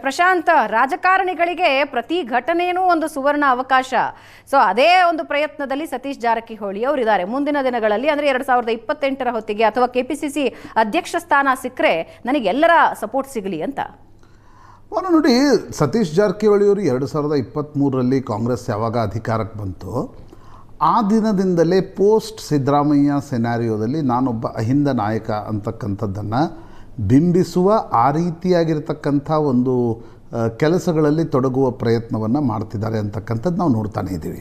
ಪ್ರಶಾಂತ್, ರಾಜಕಾರಣಿಗಳಿಗೆ ಪ್ರತಿ ಘಟನೆಯೂ ಒಂದು ಸುವರ್ಣ ಅವಕಾಶ. ಸೊ ಅದೇ ಒಂದು ಪ್ರಯತ್ನದಲ್ಲಿ ಸತೀಶ್ ಜಾರಕಿಹೊಳಿ ಅವರು ಇದ್ದಾರೆ. ಮುಂದಿನ ದಿನಗಳಲ್ಲಿ ಅಂದರೆ 2028ರ ಹೊತ್ತಿಗೆ ಅಥವಾ ಕೆಪಿಸಿಸಿ ಅಧ್ಯಕ್ಷ ಸ್ಥಾನ ಸಿಕ್ಕರೆ ನನಗೆ ಎಲ್ಲರ ಸಪೋರ್ಟ್ ಸಿಗಲಿ ಅಂತ. ನೋಡಿ, ಸತೀಶ್ ಜಾರಕಿಹೊಳಿಯವರು 2023ರಲ್ಲಿ ಕಾಂಗ್ರೆಸ್ ಯಾವಾಗ ಅಧಿಕಾರಕ್ಕೆ ಬಂತು ಆ ದಿನದಿಂದಲೇ ಪೋಸ್ಟ್ ಸಿದ್ದರಾಮಯ್ಯ ಸೆನಾರಿಯೋದಲ್ಲಿ ನಾನೊಬ್ಬ ಅಹಿಂದ ನಾಯಕ ಅಂತಕ್ಕಂಥದ್ದನ್ನು ಬಿಂಬಿಸುವ ಆ ರೀತಿಯಾಗಿರ್ತಕ್ಕಂಥ ಒಂದು ಕೆಲಸಗಳಲ್ಲಿ ತೊಡಗುವ ಪ್ರಯತ್ನವನ್ನು ಮಾಡ್ತಿದ್ದಾರೆ ಅಂತಕ್ಕಂಥದ್ದು ನಾವು ನೋಡ್ತಾನೆ ಇದ್ದೀವಿ.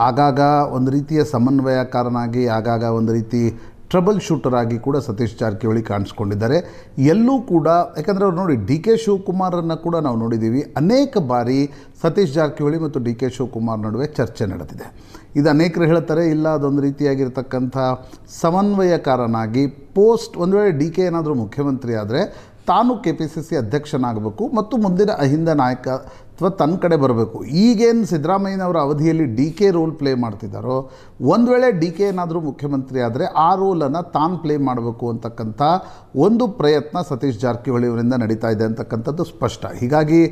ಆಗಾಗ ಒಂದು ರೀತಿಯ ಸಮನ್ವಯಕಾರನಾಗಿ, ಆಗಾಗ ಒಂದು ರೀತಿ ಟ್ರಬಲ್ ಶೂಟರ್ ಆಗಿ ಕೂಡ ಸತೀಶ್ ಜಾರಕಿಹೊಳಿ ಕಾಣಿಸ್ಕೊಂಡಿದ್ದಾರೆ. ಎಲ್ಲೂ ಕೂಡ ಯಾಕಂದರೆ ಅವ್ರು ನೋಡಿ, ಡಿ ಕೆ ಶಿವಕುಮಾರನ್ನು ಕೂಡ ನಾವು ನೋಡಿದ್ದೀವಿ. ಅನೇಕ ಬಾರಿ ಸತೀಶ್ ಜಾರಕಿಹೊಳಿ ಮತ್ತು ಡಿ ಕೆ ಶಿವಕುಮಾರ್ ನಡುವೆ ಚರ್ಚೆ ನಡೆದಿದೆ. ಇದು ಅನೇಕರು ಹೇಳ್ತಾರೆ, ಇಲ್ಲ ಅದೊಂದು ರೀತಿಯಾಗಿರ್ತಕ್ಕಂಥ ಸಮನ್ವಯಕಾರನಾಗಿ ಪೋಸ್ಟ್ ಒಂದು ವೇಳೆ ಡಿ ಕೆ ಏನಾದರೂ ಮುಖ್ಯಮಂತ್ರಿ ಆದರೆ ತಾನು KPCC ಅಧ್ಯಕ್ಷನಾಗಬೇಕು ಮತ್ತು ಮುಂದಿನ ಅಹಿಂದ ನಾಯಕತ್ವ ತನ್ನ ಕಡೆ ಬರಬೇಕು. ಈಗೇನು ಸಿದ್ದರಾಮಯ್ಯನವರ ಅವಧಿಯಲ್ಲಿ ಡಿ ಕೆ ರೋಲ್ ಪ್ಲೇ ಮಾಡ್ತಿದ್ದಾರೋ, ಒಂದು ವೇಳೆ ಡಿ ಕೆ ಏನಾದರೂ ಮುಖ್ಯಮಂತ್ರಿ ಆದರೆ ಆ ರೋಲನ್ನು ತಾನು ಪ್ಲೇ ಮಾಡಬೇಕು ಅಂತಕ್ಕಂಥ ಒಂದು ಪ್ರಯತ್ನ ಸತೀಶ್ ಜಾರಕಿಹೊಳಿ ಅವರಿಂದ ನಡೀತಾ ಇದೆ ಅಂತಕ್ಕಂಥದ್ದು ಸ್ಪಷ್ಟ. ಹೀಗಾಗಿ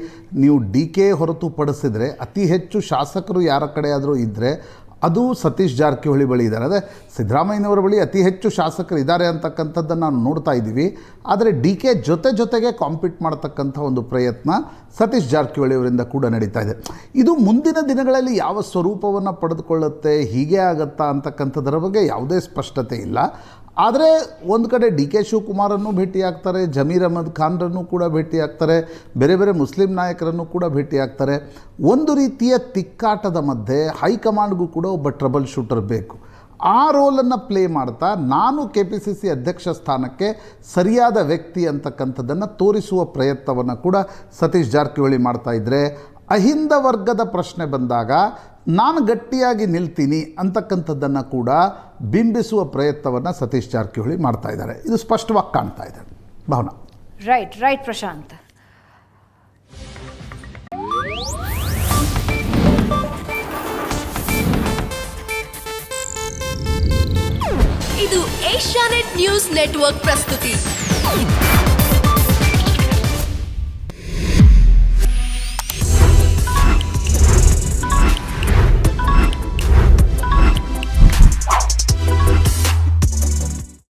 ನೀವು ಡಿ ಕೆ ಹೊರತುಪಡಿಸಿದರೆ ಅತಿ ಹೆಚ್ಚು ಶಾಸಕರು ಯಾರ ಕಡೆ ಆದರೂ ಇದ್ದರೆ ಅದು ಸತೀಶ್ ಜಾರಕಿಹೊಳಿ ಬಳಿ ಇದ್ದಾರೆ. ಅದೇ ಸಿದ್ದರಾಮಯ್ಯನವರ ಬಳಿ ಅತಿ ಹೆಚ್ಚು ಶಾಸಕರು ಇದ್ದಾರೆ ಅಂತಕ್ಕಂಥದ್ದನ್ನು ನಾವು ನೋಡ್ತಾ ಇದ್ದೀವಿ. ಆದರೆ ಡಿ ಕೆ ಜೊತೆಗೆ ಕಾಂಪೀಟ್ ಮಾಡ್ತಕ್ಕಂಥ ಒಂದು ಪ್ರಯತ್ನ ಸತೀಶ್ ಜಾರಕಿಹೊಳಿ ಅವರಿಂದ ಕೂಡ ನಡೀತಾ ಇದೆ. ಇದು ಮುಂದಿನ ದಿನಗಳಲ್ಲಿ ಯಾವ ಸ್ವರೂಪವನ್ನು ಪಡೆದುಕೊಳ್ಳುತ್ತೆ, ಹೀಗೆ ಆಗುತ್ತಾ ಅಂತಕ್ಕಂಥದ್ದರ ಬಗ್ಗೆ ಯಾವುದೇ ಸ್ಪಷ್ಟತೆ ಇಲ್ಲ. ಆದರೆ ಒಂದು ಕಡೆ ಡಿ ಕೆ ಶಿವಕುಮಾರನ್ನು ಭೇಟಿಯಾಗ್ತಾರೆ, ಜಮೀರ್ ಅಹಮದ್ ಖಾನ್ರನ್ನು ಕೂಡ ಭೇಟಿಯಾಗ್ತಾರೆ, ಬೇರೆ ಬೇರೆ ಮುಸ್ಲಿಂ ನಾಯಕರನ್ನು ಕೂಡ ಭೇಟಿಯಾಗ್ತಾರೆ. ಒಂದು ರೀತಿಯ ತಿಕ್ಕಾಟದ ಮಧ್ಯೆ ಹೈಕಮಾಂಡ್ಗೂ ಕೂಡ ಒಬ್ಬ ಟ್ರಬಲ್ ಶೂಟರ್ ಬೇಕು. ಆ ರೋಲನ್ನು ಪ್ಲೇ ಮಾಡ್ತಾ ನಾನು KPCC ಅಧ್ಯಕ್ಷ ಸ್ಥಾನಕ್ಕೆ ಸರಿಯಾದ ವ್ಯಕ್ತಿ ಅಂತಕ್ಕಂಥದ್ದನ್ನು ತೋರಿಸುವ ಪ್ರಯತ್ನವನ್ನು ಕೂಡ ಸತೀಶ್ ಜಾರಕಿಹೊಳಿ ಮಾಡ್ತಾ ಇದ್ದರೆ, ಅಹಿಂದ ವರ್ಗದ ಪ್ರಶ್ನೆ ಬಂದಾಗ ನಾನು ಗಟ್ಟಿಯಾಗಿ ನಿಲ್ತೀನಿ ಅಂತಕ್ಕಂಥದ್ದನ್ನು ಕೂಡ ಬಿಂಬಿಸುವ ಪ್ರಯತ್ನವನ್ನು ಸತೀಶ್ ಜಾರಕಿಹೊಳಿ ಮಾಡ್ತಾ ಇದ್ದಾರೆ. ಇದು ಸ್ಪಷ್ಟವಾಗಿ ಕಾಣ್ತಾ ಇದೆ. ಭಾವನಾ. ರೈಟ್ ಪ್ರಶಾಂತ್. ಇದು ಏಷ್ಯಾನೆಟ್ ನ್ಯೂಸ್ ನೆಟ್ವರ್ಕ್ ಪ್ರಸ್ತುತಿ.